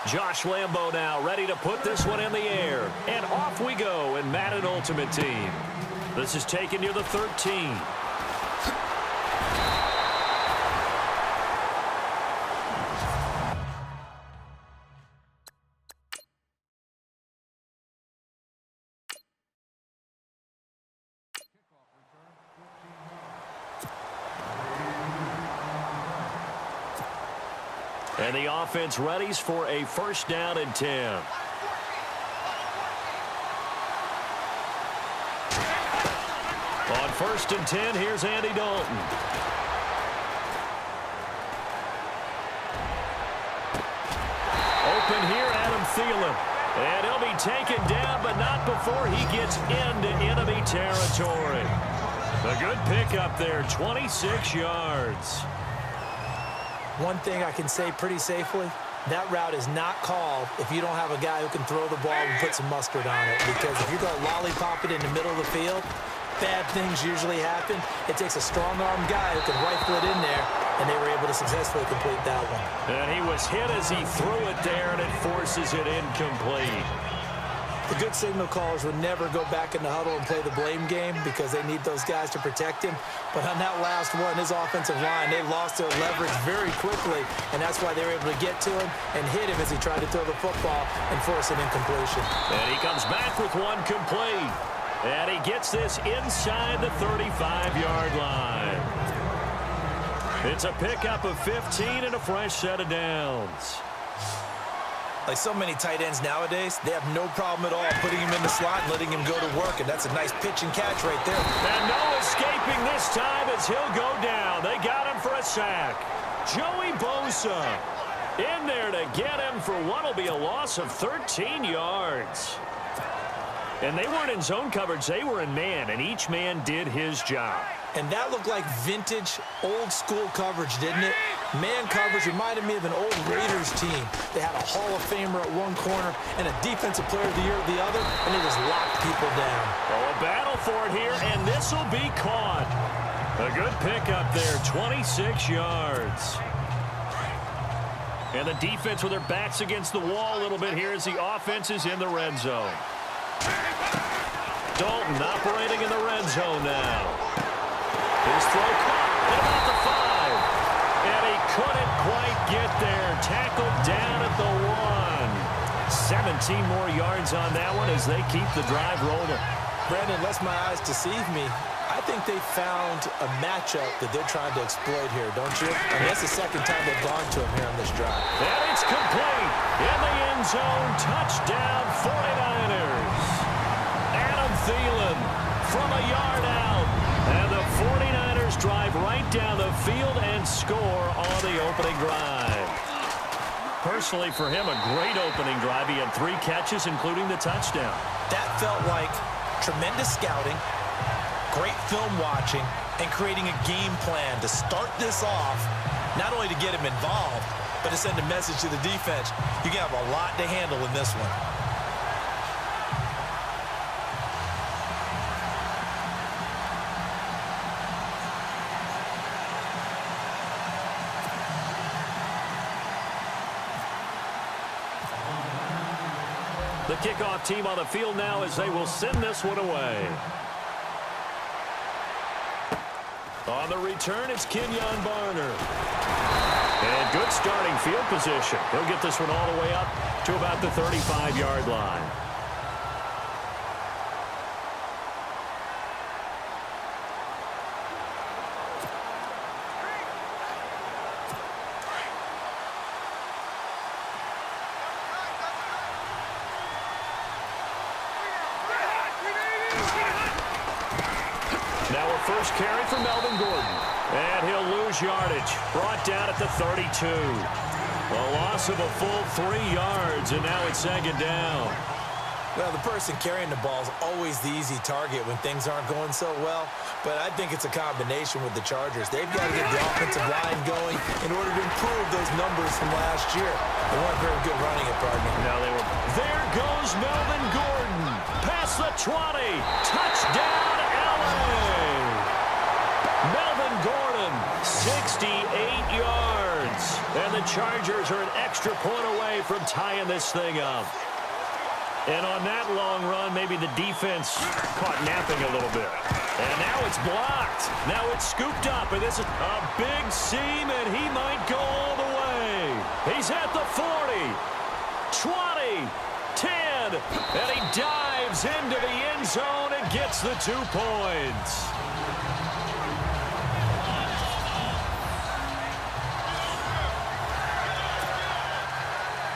Josh Lambo now ready to put this one in the air. And off we go in Madden Ultimate Team. This is taken near the 13. And the offense readies for a first down and 10. On first and 10, here's Andy Dalton. Open here, Adam Thielen. And he'll be taken down, but not before he gets into enemy territory. A good pickup there, 26 yards. One thing I can say pretty safely, that route is not called if you don't have a guy who can throw the ball and put some mustard on it. Because if you're going to lollipop it in the middle of the field, bad things usually happen. It takes a strong-arm guy who can rifle it in there, and they were able to successfully complete that one. And he was hit as he threw it there, and it forces it incomplete. The good signal callers would never go back in the huddle and play the blame game because they need those guys to protect him. But on that last one, his offensive line, they lost their leverage very quickly, and that's why they were able to get to him and hit him as he tried to throw the football and force an incompletion. And he comes back with one complete. And he gets this inside the 35-yard line. It's a pickup of 15 and a fresh set of downs. Like so many tight ends nowadays, they have no problem at all putting him in the slot and letting him go to work, and that's a nice pitch and catch right there. And no escaping this time as he'll go down. They got him for a sack. Joey Bosa in there to get him for what will be a loss of 13 yards. And they weren't in zone coverage. They were in man, and each man did his job. And that looked like vintage, old-school coverage, didn't it? Man coverage reminded me of an old Raiders team. They had a Hall of Famer at one corner and a Defensive Player of the Year at the other, and they just locked people down. Oh, a battle for it here, and this will be caught. A good pickup there, 26 yards. And the defense with their backs against the wall a little bit here as the offense is in the red zone. Dalton operating in the red zone now. His throw caught at about the 5. And he couldn't quite get there. Tackled down at the 1. 17 more yards on that one as they keep the drive rolling. Brandon, lest my eyes deceive me, I think they found a matchup that they're trying to exploit here, don't you? I mean, that's the second time they've gone to him here on this drive. And it's complete. In the end zone, touchdown 49ers. Adam Thielen from a yard out. And the 49ers drive right down the field and score on the opening drive. Personally, for him, a great opening drive. He had 3 catches, including the touchdown. That felt like tremendous scouting, great film watching, and creating a game plan to start this off, not only to get him involved, but to send a message to the defense. You have a lot to handle in this one. The kickoff team on the field now as they will send this one away. On the return, it's Kenyon Barner. And good starting field position. He'll get this one all the way up to about the 35-yard line. First carry for Melvin Gordon. And he'll lose yardage. Brought down at the 32. A loss of a full 3 yards, and now it's second down. Well, the person carrying the ball is always the easy target when things aren't going so well. But I think it's a combination with the Chargers. They've got to get the offensive line going in order to improve those numbers from last year. They weren't very good running it, pardon me. No, they were. There goes Melvin Gordon. Past the 20. Touchdown, LA. Melvin 68 yards. And the Chargers are an extra point away from tying this thing up. And on that long run, maybe the defense caught napping a little bit. And now it's blocked. Now it's scooped up, and this is a big seam, and he might go all the way. He's at the 40, 20, 10, and he dives into the end zone and gets the 2 points.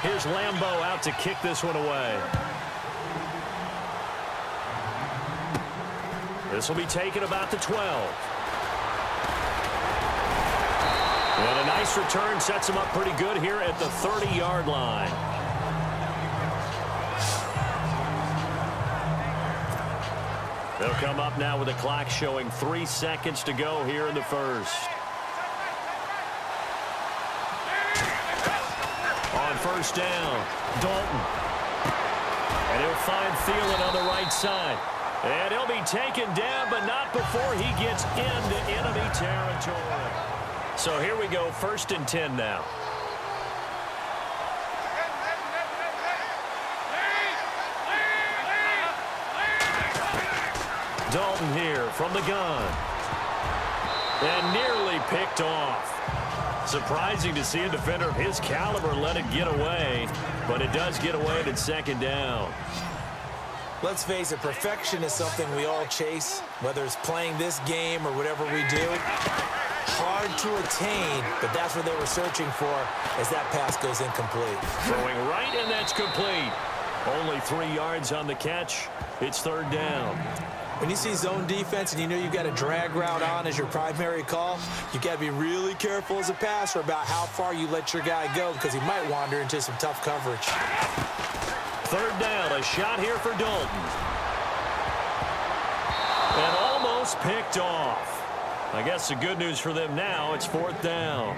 Here's Lambeau out to kick this one away. This will be taken about the 12. And a nice return sets him up pretty good here at the 30-yard line. They'll come up now with the clock showing 3 seconds to go here in the first. On first down, Dalton. And he'll find Thielen on the right side. And he'll be taken down, but not before he gets into enemy territory. So here we go, 1st and 10 now. Dalton here from the gun. And nearly picked off. Surprising to see a defender of his caliber let it get away, but it does get away at 2nd down. Let's face it, perfection is something we all chase, whether it's playing this game or whatever we do. Hard to attain, but that's what they were searching for as that pass goes incomplete. Throwing right, and that's complete. Only 3 yards on the catch. It's 3rd down. When you see zone defense and you know you've got a drag route on as your primary call, you got to be really careful as a passer about how far you let your guy go because he might wander into some tough coverage. 3rd down, a shot here for Dalton. And almost picked off. I guess the good news for them now, it's 4th down.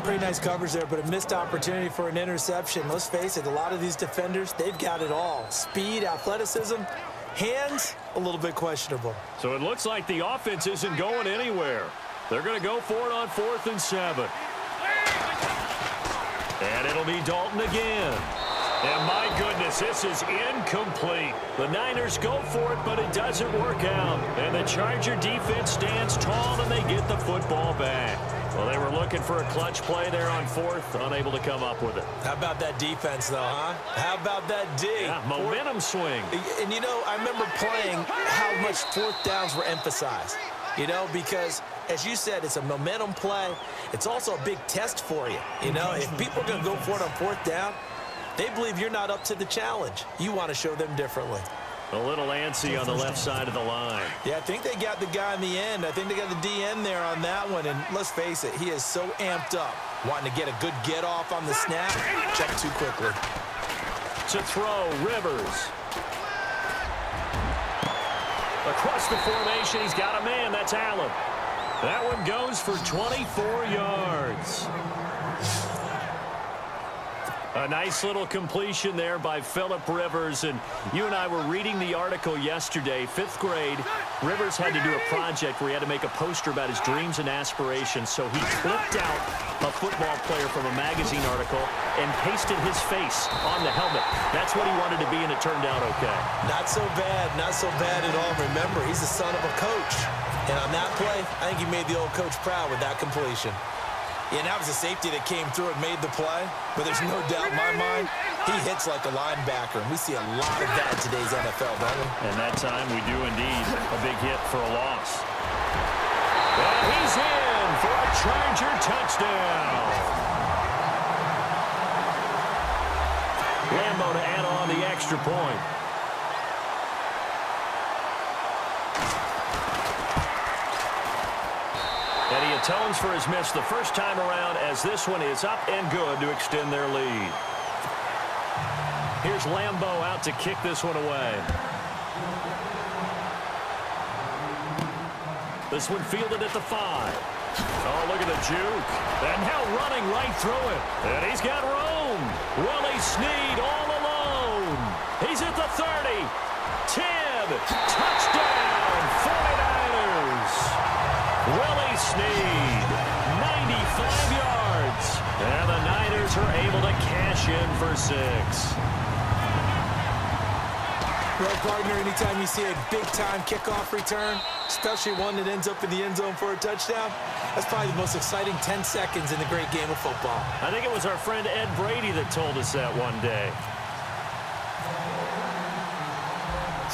Pretty nice coverage there, but a missed opportunity for an interception. Let's face it, a lot of these defenders, they've got it all. Speed, athleticism, hands, a little bit questionable. So it looks like the offense isn't going anywhere. They're going to go for it on 4th and 7. And it'll be Dalton again. And my goodness, this is incomplete. The Niners go for it, but it doesn't work out. And the Charger defense stands tall, and they get the football back. Well, they were looking for a clutch play there on 4th, unable to come up with it. How about that defense, though, huh? How about that D? Yeah, momentum swing. And, you know, I remember playing how much 4th downs were emphasized. You know, because, as you said, it's a momentum play. It's also a big test for you. You know, if people are going to go for it on 4th down, they believe you're not up to the challenge. You want to show them differently. A little antsy on the left side of the line. Yeah, I think they got the guy in the end. I think they got the DN there on that one. And let's face it, he is so amped up, wanting to get a good get off on the snap. Jump too quickly. To throw, Rivers. Across the formation, he's got a man. That's Allen. That one goes for 24 yards. A nice little completion there by Phillip Rivers. And you and I were reading the article yesterday, 5th grade. Rivers had to do a project where he had to make a poster about his dreams and aspirations. So he clipped out a football player from a magazine article and pasted his face on the helmet. That's what he wanted to be, and it turned out okay. Not so bad at all. Remember, he's the son of a coach. And on that play, I think he made the old coach proud with that completion. Yeah, and that was a safety that came through and made the play. But there's no doubt in my mind, he hits like a linebacker. And we see a lot of that in today's NFL, don't we? And that time we do indeed a big hit for a loss. And he's in for a Charger touchdown. Lambeau to add on the extra point. And he atones for his miss the first time around as this one is up and good to extend their lead. Here's Lambeau out to kick this one away. This one fielded at the 5. Oh, look at the juke. And now running right through it. And he's got room. Willie Snead all alone. He's at the 30. 10. Touchdown, 49ers. Willie Snead, 95 yards. And the Niners are able to cash in for 6. Well, partner, anytime you see a big-time kickoff return, especially one that ends up in the end zone for a touchdown, that's probably the most exciting 10 seconds in the great game of football. I think it was our friend Ed Brady that told us that one day.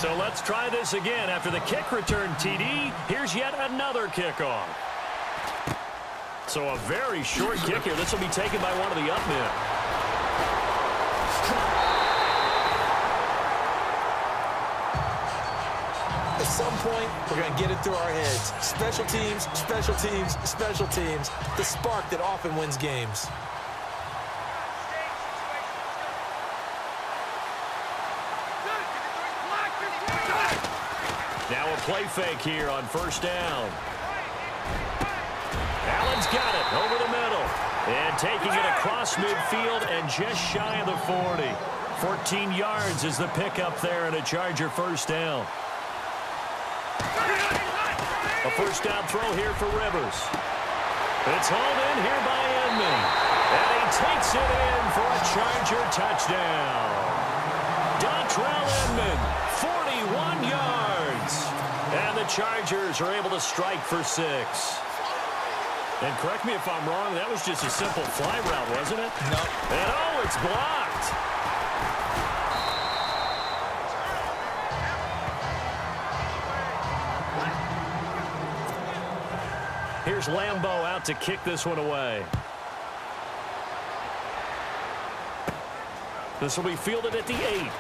So let's try this again. After the kick return TD, here's yet another kickoff. So a very short kick here. This will be taken by one of the up men. At some point, we're going to get it through our heads. Special teams, special teams, special teams. The spark that often wins games. Now a play fake here on first down. Allen's got it over the middle. And taking it across midfield and just shy of the 40. 14 yards is the pickup there and a Charger first down. A first down throw here for Rivers. It's hauled in here by Inman. And he takes it in for a Charger touchdown. Dontrell Inman, 41 yards. And the Chargers are able to strike for 6. And correct me if I'm wrong, that was just a simple fly route, wasn't it? No. And oh, it's blocked. Here's Lambeau out to kick this one away. This will be fielded at the 8.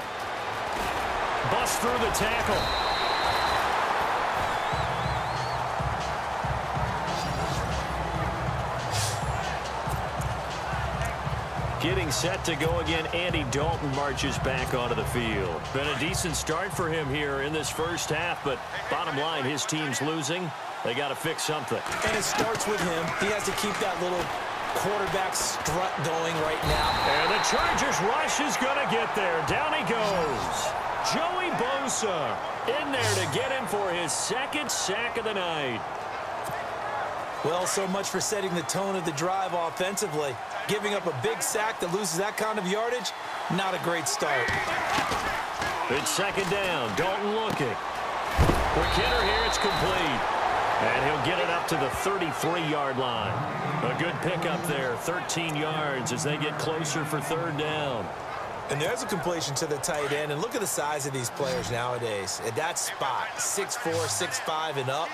Bust through the tackle. Getting set to go again, Andy Dalton marches back onto the field. Been a decent start for him here in this first half, but bottom line, his team's losing. They got to fix something. And it starts with him. He has to keep that little quarterback strut going right now. And the Chargers rush is going to get there. Down he goes. Joey Bosa in there to get him for his second sack of the night. Well, so much for setting the tone of the drive offensively. Giving up a big sack that loses that kind of yardage, not a great start. It's second down. Dalton looking. Quick hitter here. It's complete. And he'll get it up to the 33-yard line. A good pickup there. 13 yards as they get closer for third down. And there's a completion to the tight end. And look at the size of these players nowadays. At that spot, 6'4", 6'5", and up.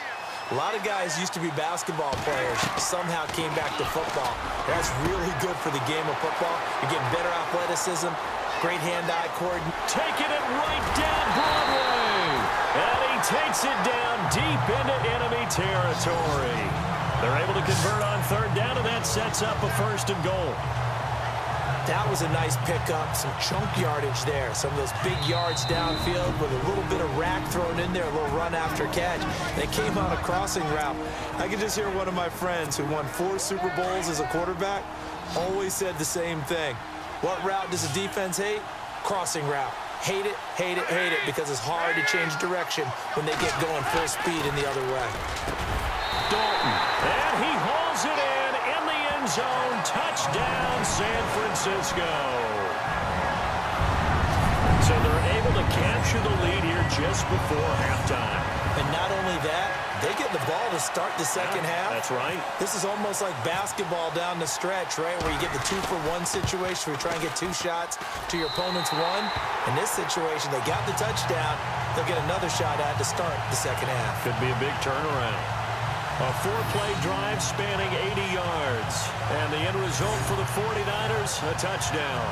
A lot of guys used to be basketball players, somehow came back to football. That's really good for the game of football. You're getting better athleticism, great hand-eye coordination. Taking it right down Broadway. And he takes it down deep into enemy territory. They're able to convert on third down, and that sets up a first and goal. That was a nice pickup, some chunk yardage there. Some of those big yards downfield with a little bit of rack thrown in there, a little run after catch. They came on a crossing route. I could just hear one of my friends who won 4 Super Bowls as a quarterback always said the same thing. What route does the defense hate? Crossing route. Hate it, hate it, hate it, because it's hard to change direction when they get going full speed in the other way. Dalton, and he hauls it in the end zone. Touchdown, San Francisco. So they're able to capture the lead here just before halftime. And not only that, they get the ball to start the second half. That's right. This is almost like basketball down the stretch, right, where you get the 2-for-1 situation where you try and get 2 shots to your opponent's 1. In this situation, they got the touchdown. They'll get another shot at to start the second half. Could be a big turnaround. A 4-play drive spanning 80 yards. And the end result for the 49ers, a touchdown.